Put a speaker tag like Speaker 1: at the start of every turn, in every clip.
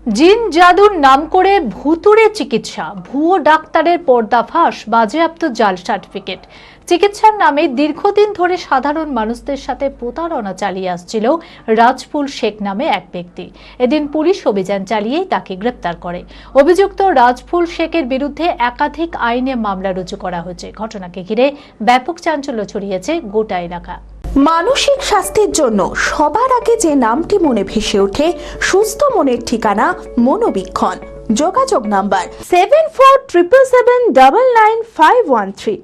Speaker 1: জিন জাদুর নাম করে ভুতুড়ে চিকিৎসা, ভুয়ো ডাক্তারের পর্দাফাঁস, বাজেয়াপ্ত জাল সার্টিফিকেট। চিকিৎসার নামে দীর্ঘদিন ধরে সাধারণ মানুষদের সাথে প্রতারণা চালিয়ে আসছিল রাজফুল শেখ নামে এক ব্যক্তি। এদিন পুলিশ অভিযান চালিয়েই তাকে গ্রেপ্তার করে। অভিযুক্ত রাজফুল শেখের বিরুদ্ধে একাধিক আইনে মামলা রুজু করা হয়েছে। ঘটনাকে ঘিরে ব্যাপক চাঞ্চল্য ছড়িয়েছে গোটা এলাকা।
Speaker 2: মানসিক স্বাস্থ্যের জন্য সবার আগে যে নামটি মনে ভেসে ওঠে, সুস্থ মনের ঠিকানা মনোবীক্ষণ। যোগাযোগ নাম্বার 7477799513।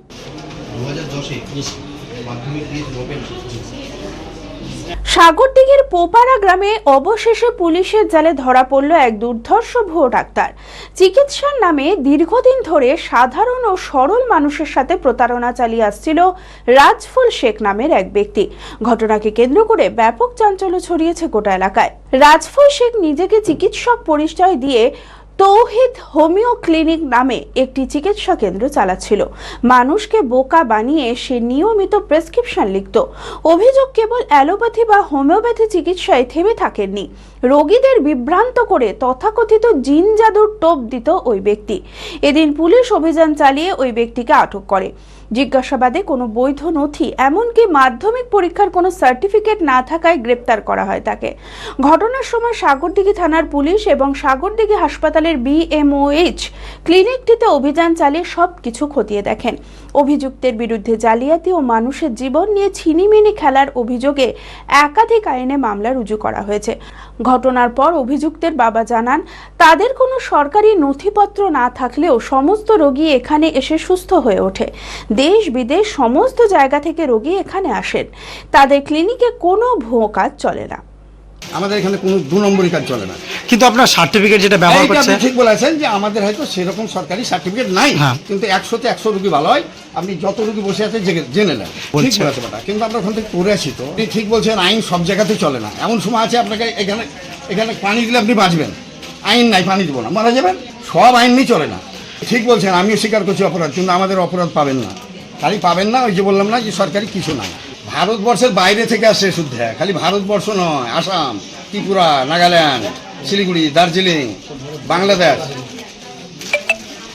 Speaker 2: সাগরদিঘির পোপারা গ্রামে অবশেষে পুলিশের জালে ধরা পড়ল এক দুর্ধর্ষ ভুয়ো ডাক্তার। চিকিৎসার নামে দীর্ঘদিন ধরে সাধারণ ও সরল মানুষের সাথে প্রতারণা চালিয়ে আসছিল রাজফুল শেখ নামের এক ব্যক্তি। ঘটনাকে কেন্দ্র করে ব্যাপক চাঞ্চল্য ছড়িয়েছে গোটা এলাকায়। রাজফুল শেখ নিজেকে চিকিৎসক পরিচয় দিয়ে তৌহিদ হোমিও ক্লিনিক নামে একটি চিকিৎসা কেন্দ্র চালাচ্ছিল। মানুষকে বোকা বানিয়ে সে নিয়মিত প্রেসক্রিপশন লিখত। অভিযোগ, কেবল অ্যালোপ্যাথি বা হোমিওপ্যাথি চিকিৎসায় থেমে থাকেননি, রোগীদের বিভ্রান্ত করে তথাকথিত জিন জাদুর টোপ দিত ওই ব্যক্তি। এদিন পুলিশ অভিযান চালিয়ে ওই ব্যক্তিকে আটক করে। জিজ্ঞাসাবাদে কোনো বৈধ নথি, এমনকি মাধ্যমিক পরীক্ষার কোনো সার্টিফিকেট না থাকায় গ্রেপ্তার করা হয় তাকে। ঘটনার সময় সাগরদিঘি থানার পুলিশ এবং সাগরদিঘি হাসপাতালের BMOH ক্লিনিকটিতে অভিযান চালিয়ে সবকিছু খতিয়ে দেখেন। অভিযুক্তের বিরুদ্ধে জালিয়াতি ও মানুষের জীবন নিয়ে ছিনিমিনি খেলার অভিযোগে একাধিক আইনে মামলা রুজু করা হয়েছে। ঘটনার পর অভিযুক্তের বাবা জানান, তাদের কোনো সরকারি নথিপত্র না থাকলেও সমস্ত রোগী এখানে এসে সুস্থ হয়ে ওঠে। দেশ বিদেশ সমস্ত জায়গা থেকে রোগী এখানে আসেন। তাদের ক্লিনিকে কোনো ভুয়ো কাজ চলে না।
Speaker 3: আমাদের এখানে কোনো 2 নম্বরই কাজ চলে না।
Speaker 4: কিন্তু আপনার সার্টিফিকেট যেটা ব্যবহার করছেন,
Speaker 3: আপনি ঠিক বলেছেন যে আমাদের হয়তো সেরকম সরকারি সার্টিফিকেট নাই, কিন্তু 100তে 100 রোগী ভালো হয়। আপনি যত রোগী বসে আছে জেনে নেন, ঠিক বলেছে ব্যাটা। কিন্তু আমরা ওখান থেকে পড়ে আসি, তো আপনি ঠিক বলছেন আইন সব জায়গাতে চলে না। এমন সময় আছে আপনাকে এখানে পানি দিলে আপনি বাঁচবেন, আইন নাই, পানি দেবো না, মারা যাবেন। সব আইন নিয়ে চলে না। ঠিক বলছেন, আমিও স্বীকার করছি অপরাধ, কিন্তু আমাদের অপরাধ পাবেন না। খালি পাবেন না, ওই যে বললাম না যে সরকারি কিছু নাই। ভারতবর্ষের বাইরে থেকে আসছে শুদ্ধ, খালি ভারতবর্ষ নয়, আসাম, ত্রিপুরা, নাগাল্যান্ড, শিলিগুড়ি, দার্জিলিং, বাংলাদেশ,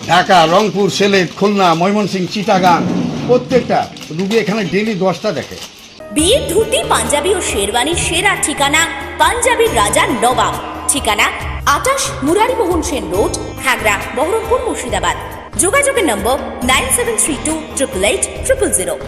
Speaker 3: ঢাকা, রংপুর, সিলেট, খুলনা, ময়মনসিংহ, চিটাগাং, প্রত্যেকটা রুগী এখানে ডেলি 10টা দেখে।
Speaker 5: বিয়ের ধুতি, পাঞ্জাবি ও শেরওয়ানির সেরা ঠিকানা পাঞ্জাবির রাজা নবাব। ঠিকানা 28 মুরারিমোহন সেন রোড, খাগড়া, বহরমপুর, মুর্শিদাবাদ। যোগাযোগের নম্বর 9732 888 000।